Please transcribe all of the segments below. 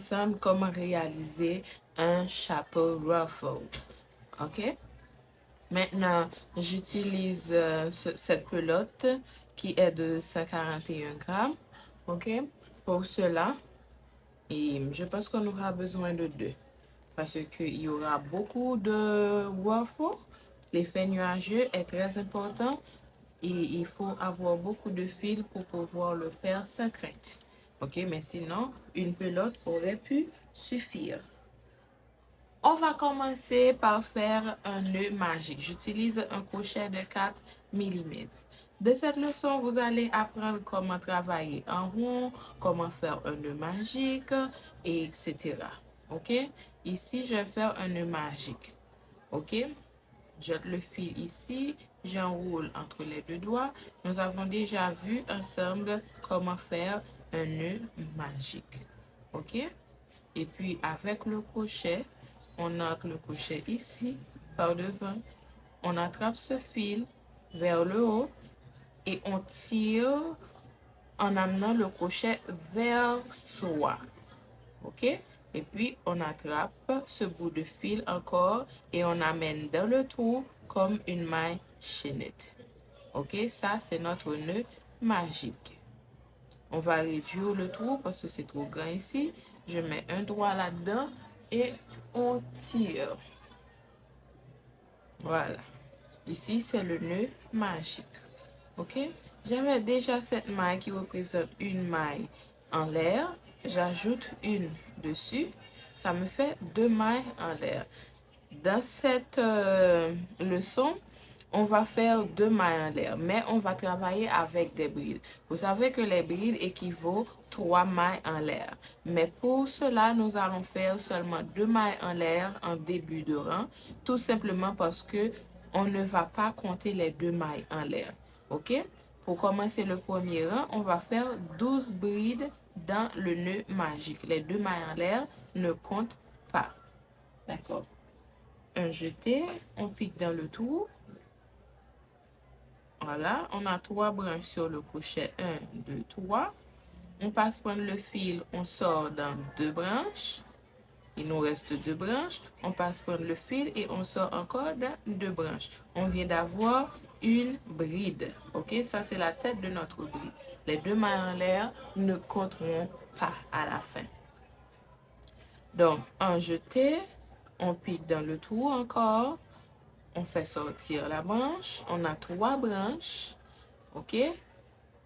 ensemble comment réaliser un chapeau ruffle. OK? Maintenant, j'utilise cette pelote qui est de 141 grammes. OK? Pour cela, et je pense qu'on aura besoin de deux. Parce qu'il y aura beaucoup de waffles. L'effet nuageux est très important et il faut avoir beaucoup de fils pour pouvoir le faire sans crainte. OK, mais sinon, une pelote aurait pu suffire. On va commencer par faire un nœud magique. J'utilise un crochet de 4 mm. De cette leçon, vous allez apprendre comment travailler en rond, comment faire un nœud magique, etc. OK? Ici, je vais faire un nœud magique. OK? Je jette le fil ici, j'enroule entre les deux doigts. Nous avons déjà vu ensemble comment faire un nœud magique. OK? Et puis, avec le crochet, on entre le crochet ici, par devant. On attrape ce fil vers le haut et on tire en amenant le crochet vers soi. OK? Et puis, on attrape ce bout de fil encore et on amène dans le trou comme une maille chaînette. OK? Ça, c'est notre nœud magique. On va réduire le trou parce que c'est trop grand ici. Je mets un doigt là-dedans et on tire. Voilà. Ici, c'est le nœud magique. OK? J'avais déjà cette maille qui représente une maille en l'air. J'ajoute une dessus. Ça me fait 2 mailles en l'air. Dans cette leçon, on va faire 2 mailles en l'air, mais on va travailler avec des brides. Vous savez que les brides équivaut 3 mailles en l'air. Mais pour cela, nous allons faire seulement 2 mailles en l'air en début de rang, tout simplement parce que on ne va pas compter les 2 mailles en l'air. OK? Pour commencer le premier rang, on va faire 12 brides dans le nœud magique. Les 2 mailles en l'air ne comptent pas. D'accord? Un jeté, on pique dans le trou. Voilà, on a 3 branches sur le crochet. 1, 2, 3. On passe prendre le fil, on sort dans 2 branches. Il nous reste 2 branches. On passe prendre le fil et on sort encore dans 2 branches. On vient d'avoir une bride. OK, ça c'est la tête de notre bride. Les 2 mailles en l'air ne compteront pas à la fin. Donc, en jeté, on pique dans le trou encore. On fait sortir la branche. On a 3 branches. OK?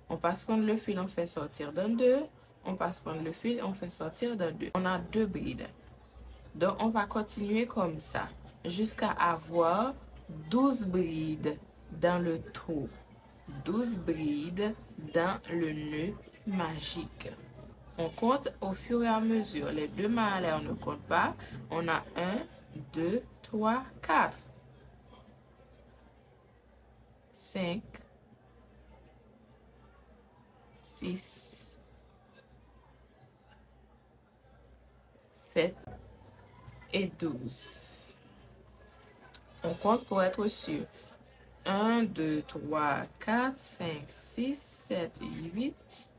On passe prendre le fil, on fait sortir dans 2. On passe prendre le fil, on fait sortir dans 2. On a 2 brides. Donc, on va continuer comme ça jusqu'à avoir 12 brides dans le trou. 12 brides dans le nœud magique. On compte au fur et à mesure. Les 2 mailles en l'air ne comptent pas. On a 1, 2, 3, 4. 5, 6, 7 et 12. On compte pour être sûr. 1, 2, 3, 4, 5, 6, 7, 8,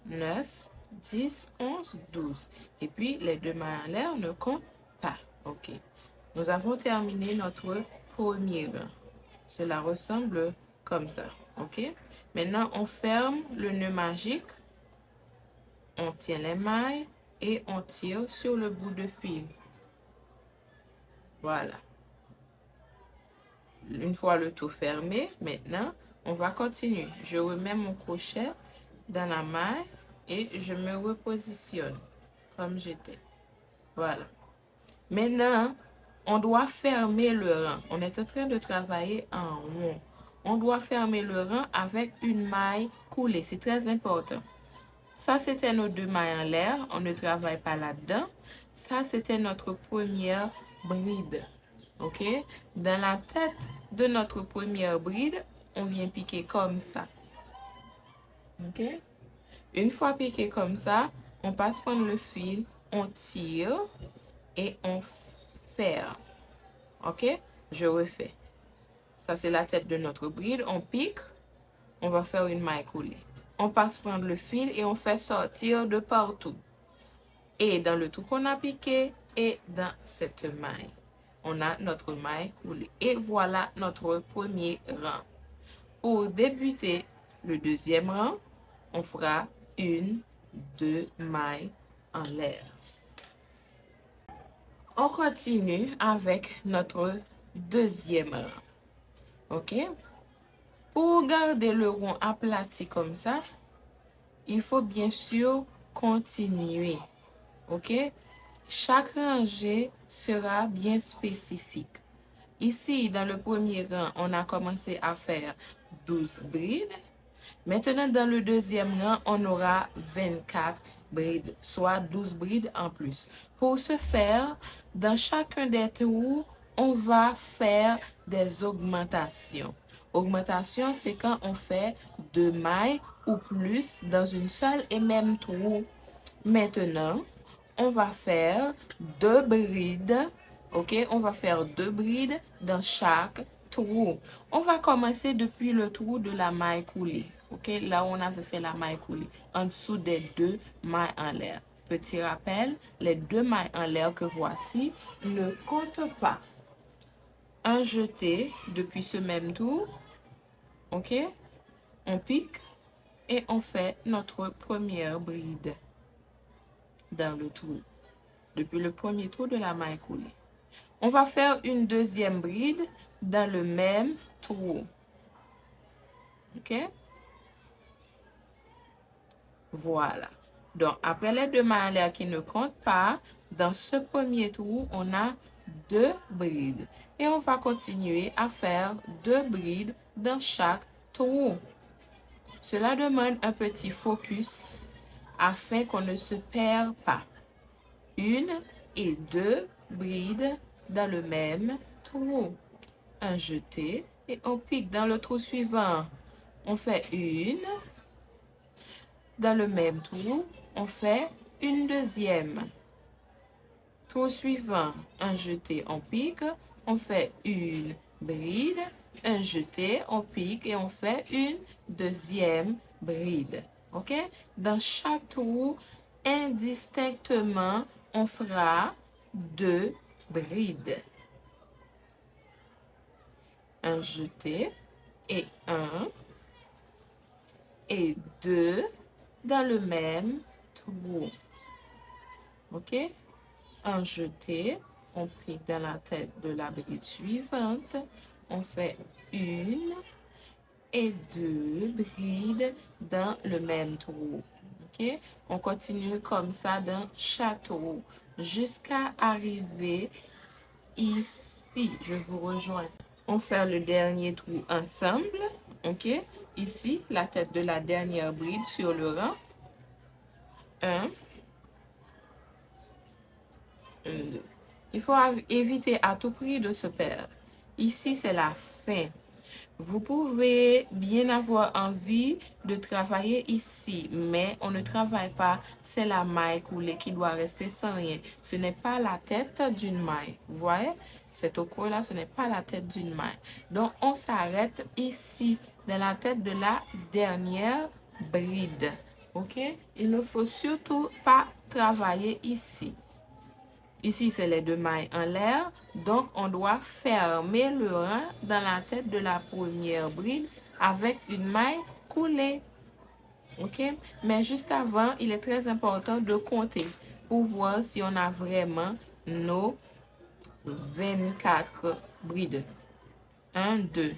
9, 10, 11, 12. Et puis, les 2 mailles en l'air ne comptent pas. OK. Nous avons terminé notre premier rang. Cela ressemble comme ça. OK? Maintenant, on ferme le nœud magique. On tient les mailles et on tire sur le bout de fil. Voilà. Une fois le tout fermé, maintenant, on va continuer. Je remets mon crochet dans la maille et je me repositionne comme j'étais. Voilà. Maintenant, on doit fermer le rang. On est en train de travailler en rond. On doit fermer le rang avec une maille coulée. C'est très important. Ça, c'était nos 2 mailles en l'air. On ne travaille pas là-dedans. Ça, c'était notre première bride. OK? Dans la tête de notre première bride, on vient piquer comme ça. OK? Une fois piqué comme ça, on passe prendre le fil, on tire et on ferme. OK? Je refais. Ça, c'est la tête de notre bride. On pique. On va faire une maille coulée. On passe prendre le fil et on fait sortir de partout. et dans le trou qu'on a piqué et dans cette maille. On a notre maille coulée. Et voilà notre premier rang. Pour débuter le deuxième rang, on fera 1, 2 mailles en l'air. On continue avec notre deuxième rang. OK? Pour garder le rond aplati comme ça, il faut bien sûr continuer. OK? Chaque rangée sera bien spécifique. Ici, dans le premier rang, on a commencé à faire 12 brides. Maintenant, dans le deuxième rang, on aura 24 brides, soit 12 brides en plus. Pour ce faire, dans chacun des trous, on va faire des augmentations. Augmentation, c'est quand on fait 2 mailles ou plus dans une seule et même trou. Maintenant, on va faire 2 brides. OK? On va faire 2 brides dans chaque trou. On va commencer depuis le trou de la maille coulée. OK? Là où on avait fait la maille coulée. En dessous des 2 mailles en l'air. Petit rappel, les 2 mailles en l'air que voici ne comptent pas. Un jeté depuis ce même trou. OK? On pique et on fait notre première bride dans le trou. Depuis le premier trou de la maille coulée. On va faire une deuxième bride dans le même trou. OK? Voilà. Donc, après les 2 mailles en l'air qui ne comptent pas, dans ce premier trou, on a 2 brides. Et on va continuer à faire 2 brides dans chaque trou. Cela demande un petit focus afin qu'on ne se perd pas. 1 et 2 brides dans le même trou. Un jeté et on pique dans le trou suivant. On fait une. Dans le même trou, on fait une deuxième. Trou suivant, un jeté, on pique. On fait une bride. Un jeté, on pique et on fait une deuxième bride. OK? Dans chaque trou, indistinctement, on fera 2 brides. Un jeté et 1 et 2 dans le même trou. OK? Un jeté, on pique dans la tête de la bride suivante. On fait 1 et 2 brides dans le même trou. OK? On continue comme ça dans chaque trou jusqu'à arriver ici. Je vous rejoins. On fait le dernier trou ensemble. OK? Ici, la tête de la dernière bride sur le rang. 1, 2. Il faut éviter à tout prix de se perdre. Ici, c'est la fin. Vous pouvez bien avoir envie de travailler ici, mais on ne travaille pas. C'est la maille coulée qui doit rester sans rien. Ce n'est pas la tête d'une maille. Vous voyez? Cette au creux là, ce n'est pas la tête d'une maille. Donc, on s'arrête ici, dans la tête de la dernière bride. OK? Il ne faut surtout pas travailler ici. Ici, c'est les 2 mailles en l'air. Donc, on doit fermer le rang dans la tête de la première bride avec une maille coulée. OK? Mais juste avant, il est très important de compter pour voir si on a vraiment nos 24 brides. 1, 2,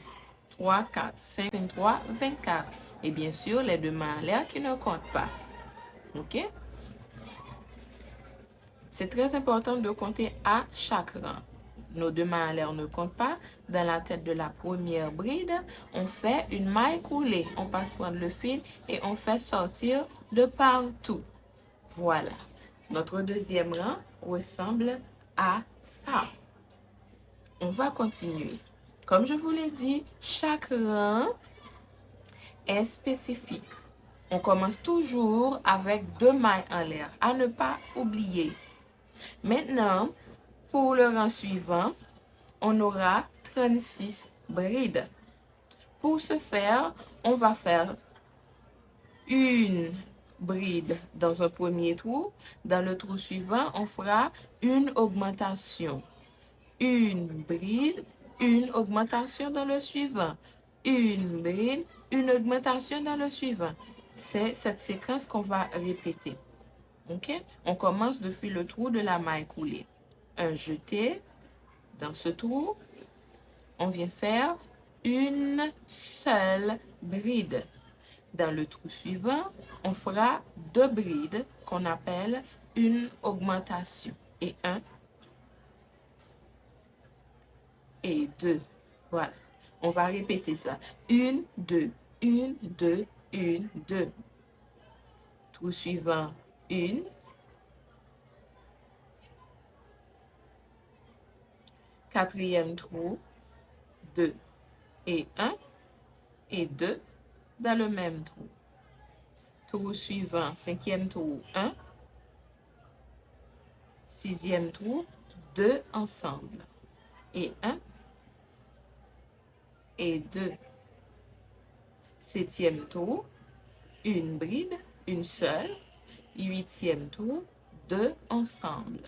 3, 4, 5, 23, 24. Et bien sûr, les 2 mailles en l'air qui ne comptent pas. OK? C'est très important de compter à chaque rang. Nos 2 mailles en l'air ne comptent pas. Dans la tête de la première bride, on fait une maille coulée. On passe prendre le fil et on fait sortir de partout. Voilà. Notre deuxième rang ressemble à ça. On va continuer. Comme je vous l'ai dit, chaque rang est spécifique. On commence toujours avec 2 mailles en l'air. À ne pas oublier. Maintenant, pour le rang suivant, on aura 36 brides. Pour ce faire, on va faire 1 bride dans un premier trou. Dans le trou suivant, on fera une augmentation. Une bride, une augmentation dans le suivant. Une bride, une augmentation dans le suivant. C'est cette séquence qu'on va répéter. OK? On commence depuis le trou de la maille coulée. Un jeté. Dans ce trou, on vient faire une seule bride. Dans le trou suivant, on fera deux brides qu'on appelle une augmentation. Et un et deux. Voilà. On va répéter ça. Une, deux, une, deux, une, deux. Trou suivant, une. Quatrième trou, deux et un et deux dans le même trou. Trou suivant, cinquième trou, un. Sixième trou, deux ensemble. Et un et deux. Septième trou, une bride, une seule. Huitième trou, deux ensemble.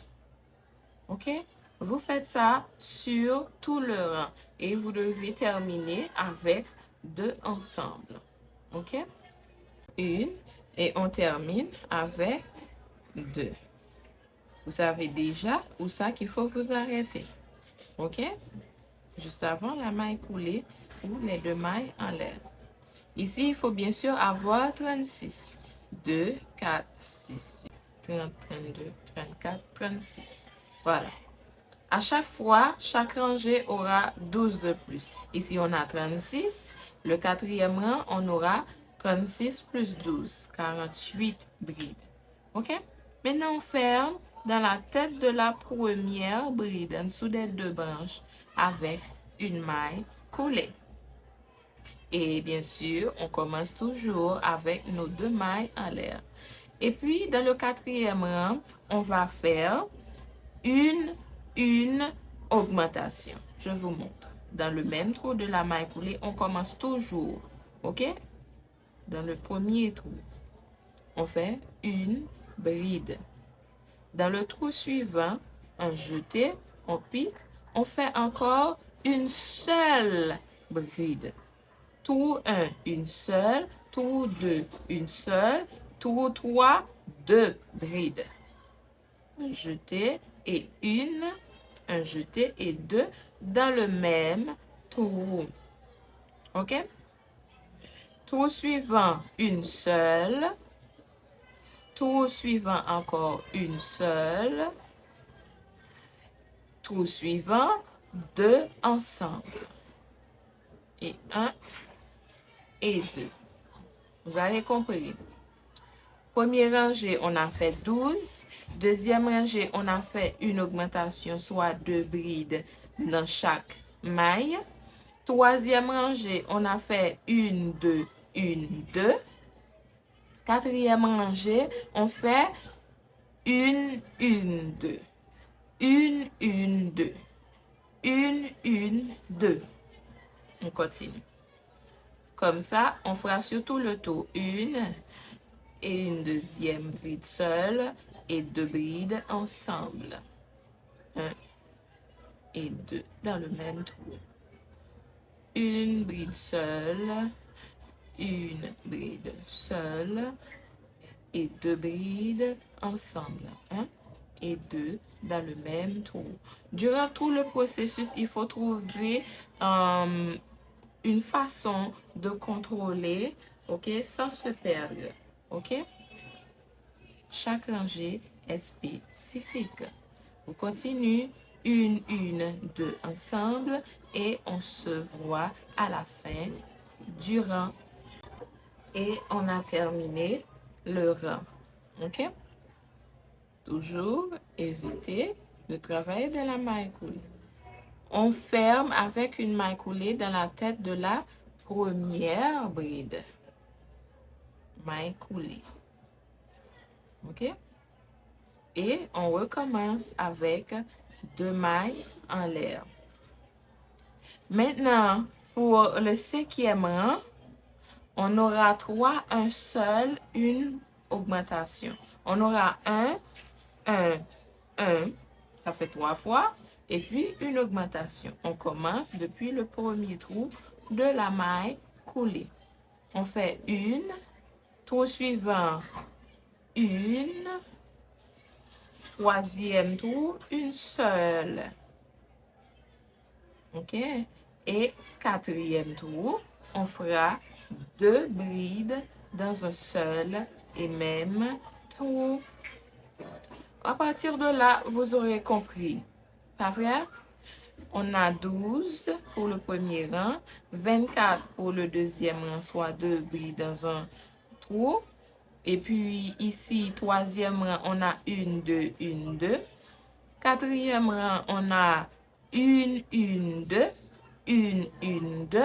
OK? Vous faites ça sur tout le rang et vous devez terminer avec deux ensemble. OK? Une et on termine avec deux. Vous savez déjà où ça qu'il faut vous arrêter. OK? Juste avant la maille coulée ou les deux mailles en l'air. Ici, il faut bien sûr avoir 36. 2, 4, 6, 30, 32, 34, 36. Voilà. À chaque fois, chaque rangée aura 12 de plus. Ici, on a 36. Le quatrième rang, on aura 36 plus 12, 48 brides. OK? Maintenant, on ferme dans la tête de la première bride, en dessous des deux branches, avec une maille coulée. Et bien sûr, on commence toujours avec nos deux mailles en l'air. Et puis, dans le quatrième rang, on va faire une augmentation. Je vous montre. Dans le même trou de la maille coulée, on commence toujours. OK? Dans le premier trou, on fait une bride. Dans le trou suivant, un jeté, on pique, on fait encore une seule bride. Trou 1, une seule. Trou 2, une seule. Trou 3, deux brides. Un jeté et une, un jeté et deux dans le même trou. OK? Trou suivant, une seule. Trou suivant, encore une seule. Trou suivant, deux ensemble. Et un et deux. Vous avez compris? Première rangée, on a fait 12. Deuxième rangée, on a fait une augmentation, soit deux brides dans chaque maille. Troisième rangée, on a fait une, deux, une, deux. Quatrième rangée, on fait une, deux. Une, deux. Une, deux. On continue. Comme ça, on fera sur tout le tour une et une deuxième bride seule et deux brides ensemble. Un et deux dans le même trou. Une bride seule, une bride seule et deux brides ensemble. Un et deux dans le même trou. Durant tout le processus, il faut trouver une façon de contrôler, OK, sans se perdre. OK? Chaque rangée est spécifique. On continue une, deux ensemble et on se voit à la fin du rang. Et on a terminé le rang. OK? Toujours éviter le travail de la maille coulée. On ferme avec une maille coulée dans la tête de la première bride. Maille coulée. OK? Et on recommence avec deux mailles en l'air. Maintenant, pour le cinquième rang, on aura trois, un seul, une augmentation. On aura 1, 1, 1, ça fait 3 fois, et puis une augmentation. On commence depuis le premier trou de la maille coulée. On fait une, trou suivant, une, troisième trou, une seule. OK? Et quatrième trou, on fera 2 brides dans un seul et même trou. À partir de là, vous aurez compris. Pas vrai? On a 12 pour le premier rang, 24 pour le deuxième rang, soit 2 brides dans un trou. Et puis ici, troisième rang, on a 1, 2, 1, 2. Quatrième rang, on a 1, 1, 2, 1, 1, 2.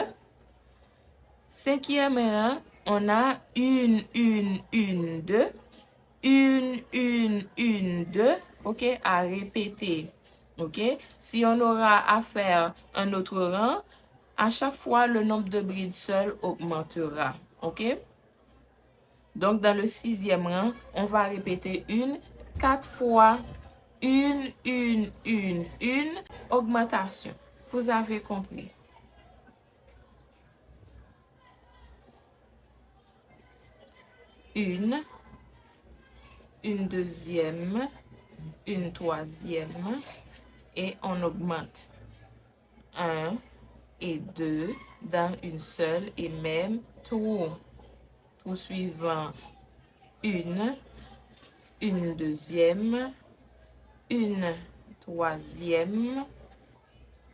Cinquième rang, on a 1, 1, 1, 2, 1, 1, 1, 2, ok, à répéter, ok. Si on aura à faire un autre rang, à chaque fois, le nombre de brides seules augmentera, ok. Donc, dans le sixième rang, on va répéter 4 fois, une, augmentation. Vous avez compris. Une deuxième, une troisième, et on augmente 1 et 2 dans une seule et même trou. Trou suivant, une deuxième, une troisième,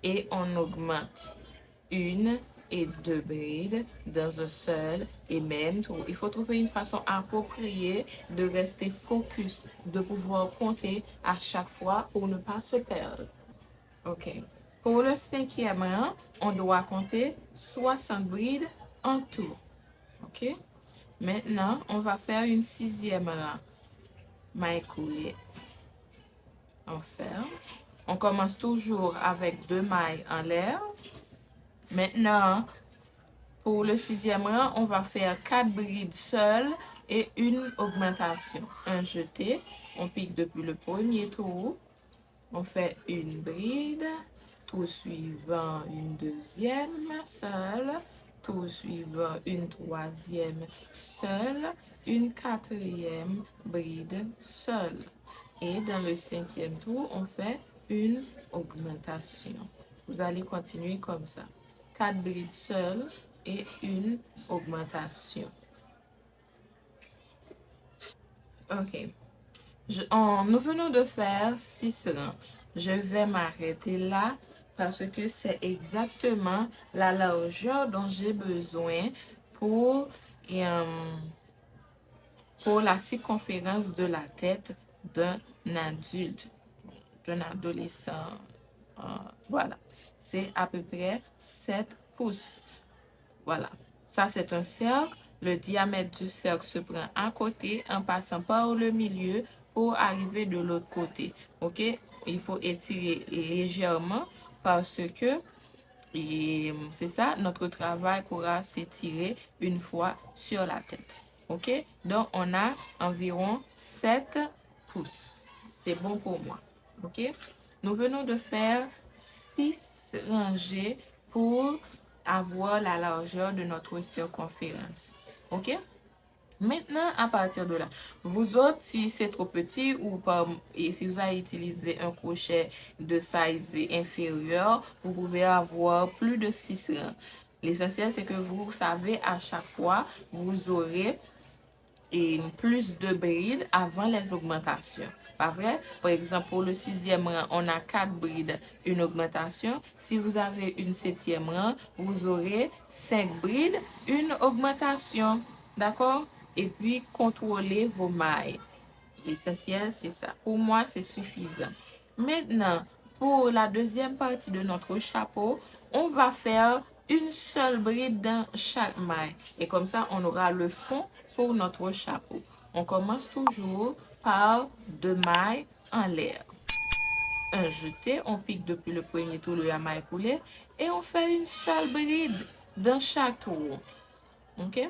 et on augmente 1 et 2 brides dans un seul et même trou. Il faut trouver une façon appropriée de rester focus, de pouvoir compter à chaque fois pour ne pas se perdre. OK. Pour le cinquième rang, on doit compter 60 brides en tout. OK. Maintenant, on va faire une sixième rang. Maille coulée. On ferme. On commence toujours avec 2 mailles en l'air. Maintenant, pour le sixième rang, on va faire 4 brides seules et une augmentation. Un jeté, on pique depuis le premier trou. On fait une bride, trou suivant une deuxième seule, trou suivant une troisième seule, une quatrième bride seule. Et dans le cinquième trou, on fait une augmentation. Vous allez continuer comme ça. 4 brides seules et une augmentation. OK. Nous venons de faire 6 rangs. Je vais m'arrêter là parce que c'est exactement la largeur dont j'ai besoin pour la circonférence de la tête d'un adulte, d'un adolescent. Voilà. C'est à peu près 7 pouces. Voilà. Ça, c'est un cercle. Le diamètre du cercle se prend à côté en passant par le milieu pour arriver de l'autre côté. OK? Il faut étirer légèrement parce que c'est ça, notre travail pourra s'étirer une fois sur la tête. OK? Donc, on a environ 7 pouces. C'est bon pour moi. OK? Nous venons de faire 6 rangées pour avoir la largeur de notre circonférence. OK? Maintenant, à partir de là, vous autres, si c'est trop petit ou pas, et si vous avez utilisé un crochet de size inférieur, vous pouvez avoir plus de 6 rangs. L'essentiel, c'est que vous savez à chaque fois, vous aurez plus de brides avant les augmentations. Pas vrai? Par exemple, pour le sixième rang, on a 4 brides, une augmentation. Si vous avez une septième rang, vous aurez 5 brides, une augmentation. D'accord? Et puis, contrôlez vos mailles. L'essentiel, c'est ça. Pour moi, c'est suffisant. Maintenant, pour la deuxième partie de notre chapeau, on va faire une seule bride dans chaque maille. Et comme ça, on aura le fond pour notre chapeau. On commence toujours par 2 mailles en l'air. Un jeté, on pique depuis le premier tour de la maille coulée et on fait une seule bride dans chaque tour. OK?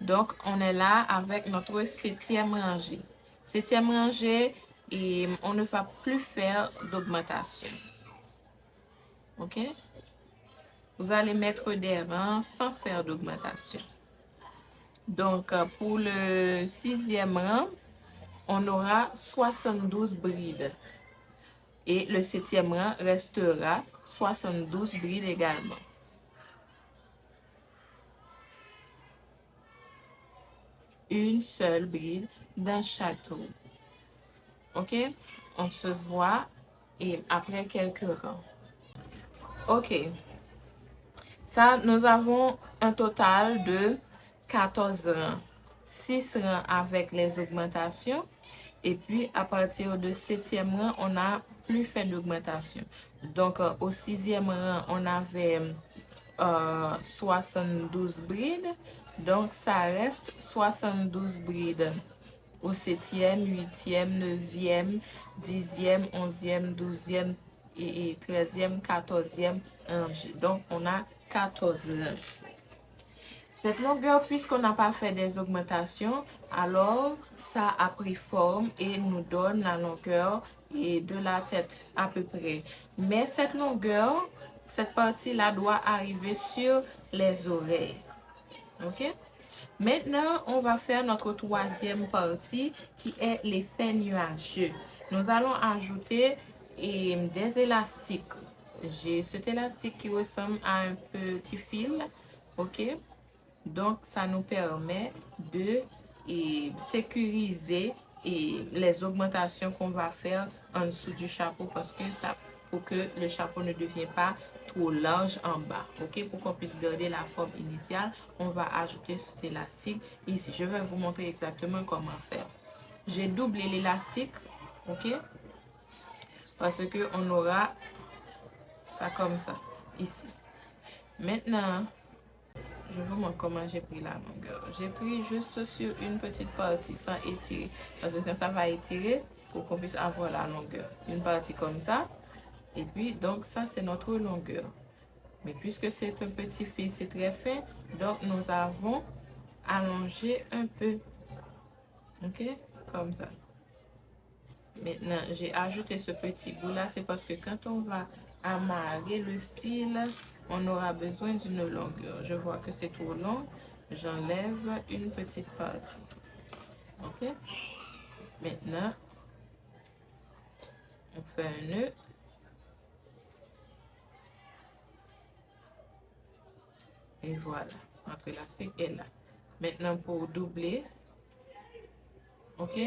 Donc, on est là avec notre 7e rangée. 7e rangée, et on ne va plus faire d'augmentation. OK? Vous allez mettre des rangs sans faire d'augmentation. Donc, pour le 6e rang, on aura 72 brides. Et le 7e rang restera 72 brides également. Une seule bride dans chaque trou. OK? On se voit et après quelques rangs. OK. Ça, nous avons un total de 14 rangs. 6 rangs avec les augmentations. Et puis, à partir de 7e rang, on n'a plus fait d'augmentation. Donc, au 6e rang, on avait 72 brides. Donc, ça reste 72 brides. Au 7e, 8e, 9e, 10e, 11e, 12e et 13e, 14e rangée. Donc, on a 14 rangs. Cette longueur, puisqu'on n'a pas fait des augmentations, alors ça a pris forme et nous donne la longueur et de la tête à peu près. Mais cette longueur, cette partie-là doit arriver sur les oreilles. OK? Maintenant, on va faire notre 3e partie qui est l'effet nuageux. Nous allons ajouter des élastiques. J'ai cet élastique qui ressemble à un petit fil. OK? Donc, ça nous permet de sécuriser les augmentations qu'on va faire en dessous du chapeau parce que pour que le chapeau ne devienne pas trop large en bas. OK? Pour qu'on puisse garder la forme initiale, on va ajouter cet élastique ici. Je vais vous montrer exactement comment faire. J'ai doublé l'élastique. OK? Parce que on aura ça comme ça ici. Maintenant, je vous montre comment j'ai pris la longueur. J'ai pris juste sur une petite partie sans étirer. Parce que ça va étirer pour qu'on puisse avoir la longueur. Une partie comme ça. Et puis, donc ça, c'est notre longueur. Mais puisque c'est un petit fil, c'est très fin. Donc, nous avons allongé un peu. OK? Comme ça. Maintenant, j'ai ajouté ce petit bout là. C'est parce que quand on va amarrer le fil, on aura besoin d'une longueur. Je vois que c'est trop long. J'enlève une petite partie. OK? Maintenant, on fait un nœud. Et voilà. Notre élastique est là. Maintenant, pour doubler, OK?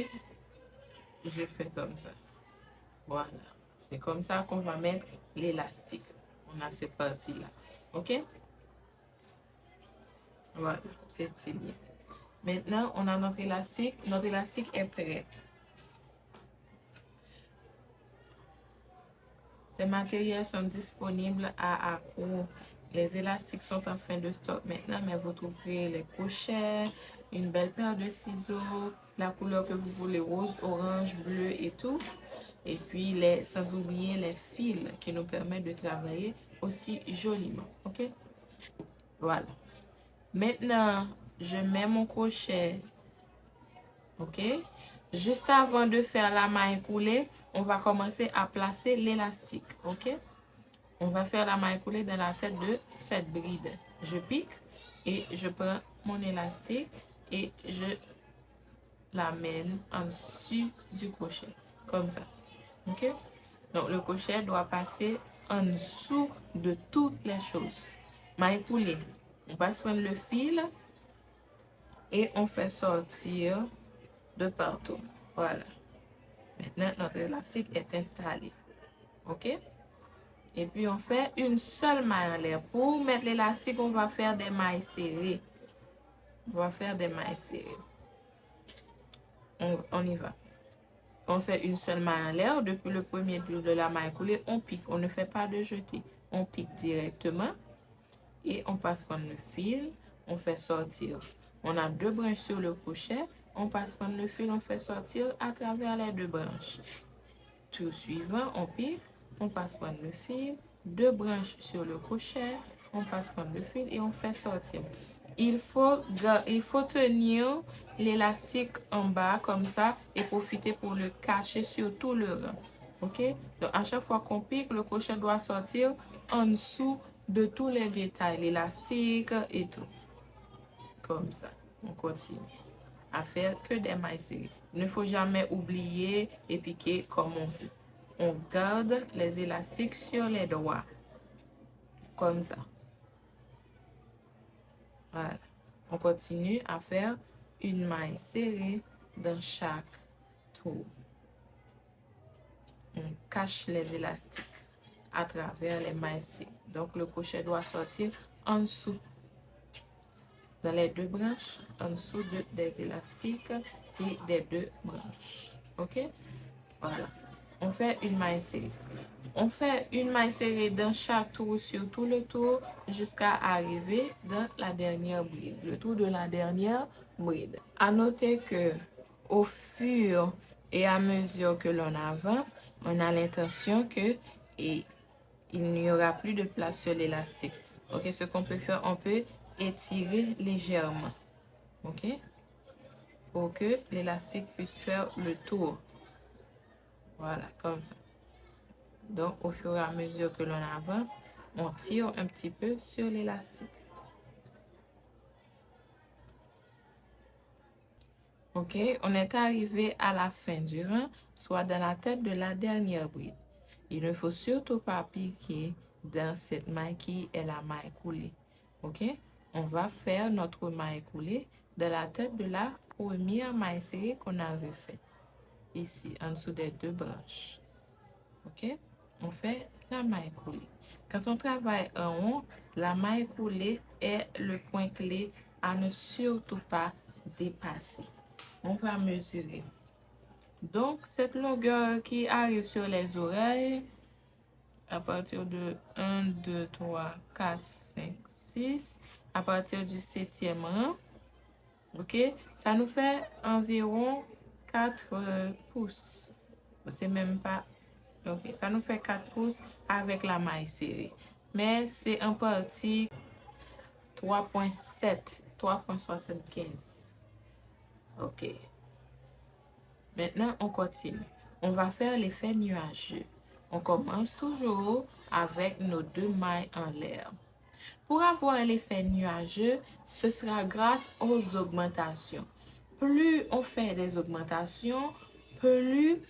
Je fais comme ça. Voilà. C'est comme ça qu'on va mettre l'élastique. On a cette partie-là. OK? Voilà, c'est bien. Maintenant, on a notre élastique. Notre élastique est prêt. Ces matériels sont disponibles à Accro. Les élastiques sont en fin de stock maintenant, mais vous trouverez les crochets, une belle paire de ciseaux, la couleur que vous voulez, rose, orange, bleu et tout. Et puis, sans oublier les fils qui nous permettent de travailler aussi joliment. OK? Voilà. Maintenant, je mets mon crochet. OK? Juste avant de faire la maille coulée, on va commencer à placer l'élastique. OK? On va faire la maille coulée dans la tête de cette bride. Je pique et je prends mon élastique et je l'amène en dessous du crochet. Comme ça. OK? Donc, le crochet doit passer en dessous de toutes les choses. Maille coulée. On va se prendre le fil et on fait sortir de partout. Voilà. Maintenant, notre élastique est installé. OK? Et puis, on fait une seule maille en l'air. Pour mettre l'élastique, on va faire des mailles serrées. On va faire des mailles serrées. On y va. On fait une seule maille en l'air. Depuis le premier bout de la maille coulée, on pique. On ne fait pas de jeté. On pique directement. Et on passe par le fil. On fait sortir. On a 2 branches sur le crochet. On passe par le fil. On fait sortir à travers les 2 branches. Tour suivant, on pique. On passe par le fil. 2 branches sur le crochet. On passe par le fil et on fait sortir. il faut tenir l'élastique en bas comme ça et profiter pour le cacher sur tout le rang. OK? Donc, à chaque fois qu'on pique, le crochet doit sortir en dessous de tous les détails, l'élastique et tout. Comme ça. On continue à faire que des mailles serrées. Il ne faut jamais oublier et piquer comme on veut. On garde les élastiques sur les doigts. Comme ça. Voilà. On continue à faire une maille serrée dans chaque tour. On cache les élastiques à travers les mailles serrées. Donc, le crochet doit sortir en dessous, dans les deux branches, en dessous des élastiques et des deux branches. OK? Voilà. On fait une maille serrée. On fait une maille serrée dans chaque tour sur tout le tour jusqu'à arriver dans la dernière bride, le tour de la dernière bride. À noter que au fur et à mesure que l'on avance, on a l'intention que il n'y aura plus de place sur l'élastique. OK, ce qu'on peut faire, on peut étirer légèrement. OK, pour que l'élastique puisse faire le tour. Voilà, comme ça. Donc, au fur et à mesure que l'on avance, on tire un petit peu sur l'élastique. OK, on est arrivé à la fin du rang, soit dans la tête de la dernière bride. Il ne faut surtout pas piquer dans cette maille qui est la maille coulée. OK, on va faire notre maille coulée dans la tête de la première maille serrée qu'on avait fait. Ici, en dessous des deux branches. OK, on fait la maille coulée. Quand on travaille en haut, la maille coulée est le point clé à ne surtout pas dépasser. On va mesurer. Donc, cette longueur qui arrive sur les oreilles, à partir de 1, 2, 3, 4, 5, 6, à partir du 7e rang, OK, ça nous fait environ 4 pouces. C'est même pas... OK, ça nous fait 4 pouces avec la maille serrée. Mais c'est en partie 3,7, 3,75. OK. Maintenant, on continue. On va faire l'effet nuageux. On commence toujours avec nos deux mailles en l'air. Pour avoir l'effet nuageux, ce sera grâce aux augmentations. Plus on fait des augmentations, plus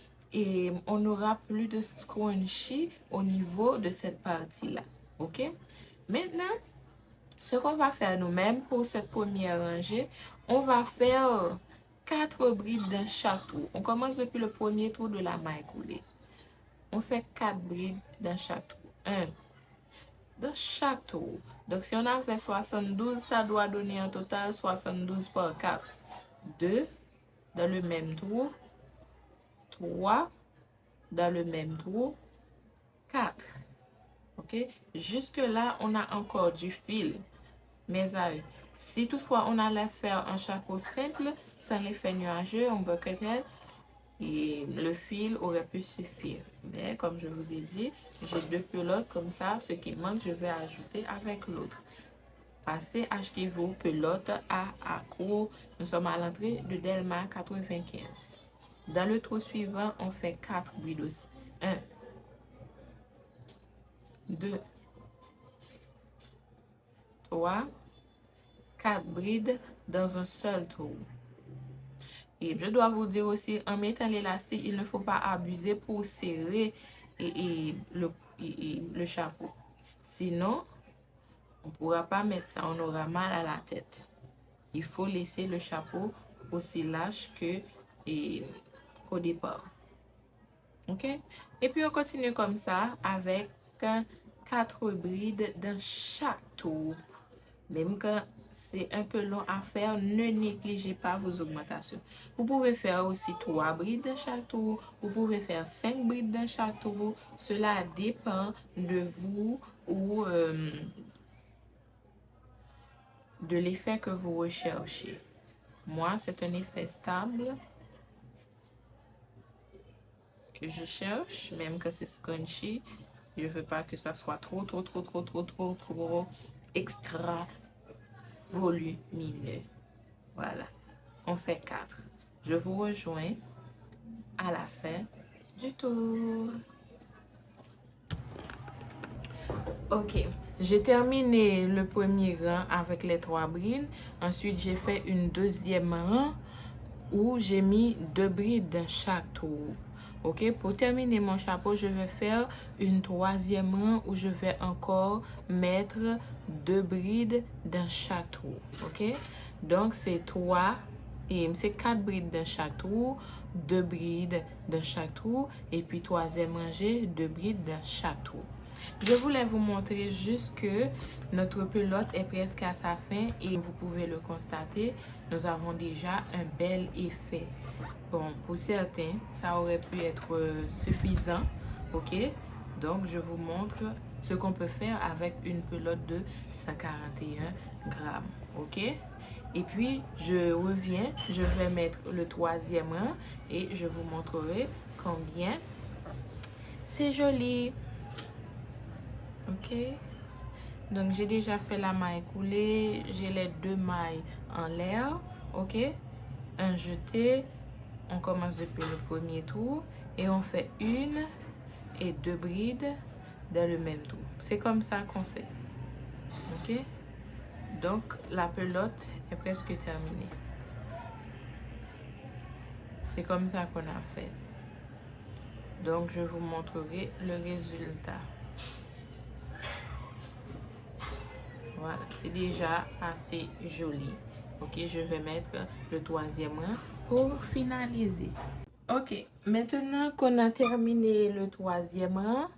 on aura plus de scrunchie au niveau de cette partie-là. OK? Maintenant, ce qu'on va faire nous-mêmes pour cette première rangée, on va faire 4 brides dans chaque tour. On commence depuis le premier tour de la maille coulée. On fait 4 brides dans chaque tour. 1 dans chaque tour. Donc, si on a fait 72, ça doit donner un total 72 par 4. 2 dans le même tour. 3 dans le même tour. 4. OK? Jusque-là, on a encore du fil. Mes amis, si toutefois on allait faire un chapeau simple, sans l'effet nuageux, en bretelle, et le fil aurait pu suffire. Mais comme je vous ai dit, j'ai 2 pelotes comme ça. Ce qui manque, je vais ajouter avec l'autre. Passez acheter vos pelotes à accro. Nous sommes à l'entrée de Delma 95. Dans le trou suivant, on fait 4 brides aussi. 1, 2, 3, 4 brides dans un seul trou. Et je dois vous dire aussi, en mettant l'élastique, il ne faut pas abuser pour serrer le chapeau. Sinon, on ne pourra pas mettre ça, on aura mal à la tête. Il faut laisser le chapeau aussi lâche qu'au départ. OK? Et puis, on continue comme ça avec 4 brides dans chaque tour. Même quand c'est un peu long à faire, ne négligez pas vos augmentations. Vous pouvez faire aussi 3 brides dans chaque tour. Vous pouvez faire 5 brides dans chaque tour. Cela dépend de vous ou de l'effet que vous recherchez. Moi, c'est un effet stable que je cherche, même que c'est scrunchy. Je ne veux pas que ça soit trop extra volumineux. Voilà, on fait 4. Je vous rejoins à la fin du tour. Ok, j'ai terminé le premier rang avec les 3 brides. Ensuite, j'ai fait une deuxième rang où j'ai mis 2 brides dans chaque tour. Ok, pour terminer mon chapeau, je vais faire une troisième rang où je vais encore mettre 2 brides dans chaque tour. Ok, donc c'est 4 brides dans chaque tour, 2 brides dans chaque tour, et puis troisième rangée, 2 brides dans chaque tour. Je voulais vous montrer juste que notre pelote est presque à sa fin et vous pouvez le constater, nous avons déjà un bel effet. Bon, pour certains, ça aurait pu être suffisant, ok? Donc, je vous montre ce qu'on peut faire avec une pelote de 141 grammes, ok? Et puis, je reviens, je vais mettre le troisième rang et je vous montrerai combien c'est joli. Ok, donc j'ai déjà fait la maille coulée, j'ai les 2 mailles en l'air, ok, un jeté, on commence depuis le premier tour et on fait 1 et 2 brides dans le même tour. C'est comme ça qu'on fait, ok, donc la pelote est presque terminée. C'est comme ça qu'on a fait. Donc je vous montrerai le résultat. Voilà, c'est déjà assez joli. Ok, je vais mettre le troisième rang pour finaliser. Ok, maintenant qu'on a terminé le troisième rang,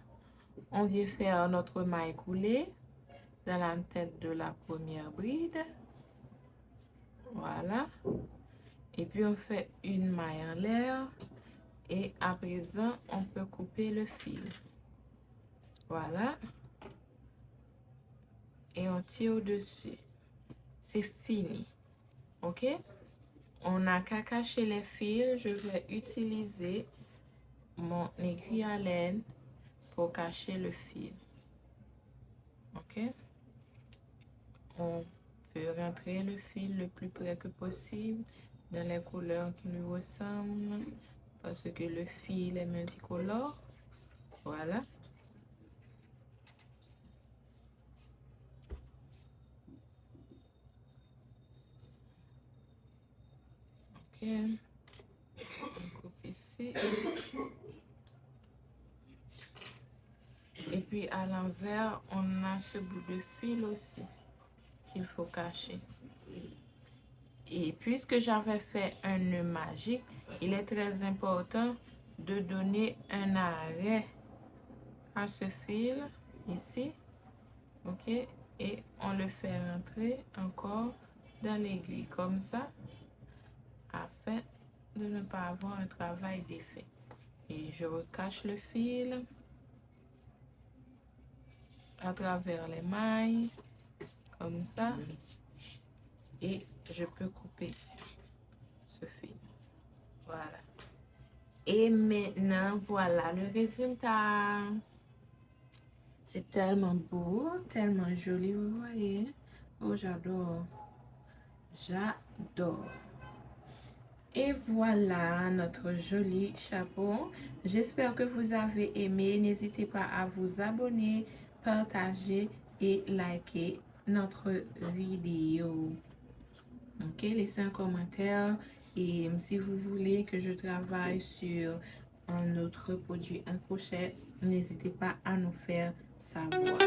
on vient faire notre maille coulée dans la tête de la première bride. Voilà. Et puis on fait une maille en l'air. Et à présent, on peut couper le fil. Voilà. Et on tire au-dessus. C'est fini. Ok? On n'a qu'à cacher les fils. Je vais utiliser mon aiguille à laine pour cacher le fil. Ok? On peut rentrer le fil le plus près que possible dans les couleurs qui lui ressemblent parce que le fil est multicolore. Voilà. Ok. On coupe ici. Et puis à l'envers, on a ce bout de fil aussi qu'il faut cacher. Et puisque j'avais fait un nœud magique, il est très important de donner un arrêt à ce fil ici. Ok, et on le fait rentrer encore dans l'aiguille comme ça afin de ne pas avoir un travail d'effet. Et je recache le fil à travers les mailles comme ça et je peux couper ce fil. Voilà. Et maintenant, voilà le résultat. C'est tellement beau, tellement joli, vous voyez. Oh, j'adore. J'adore. Et voilà notre joli chapeau. J'espère que vous avez aimé. N'hésitez pas à vous abonner, partager et liker notre vidéo. Ok, laissez un commentaire. Et si vous voulez que je travaille sur un autre produit, un crochet, n'hésitez pas à nous faire savoir.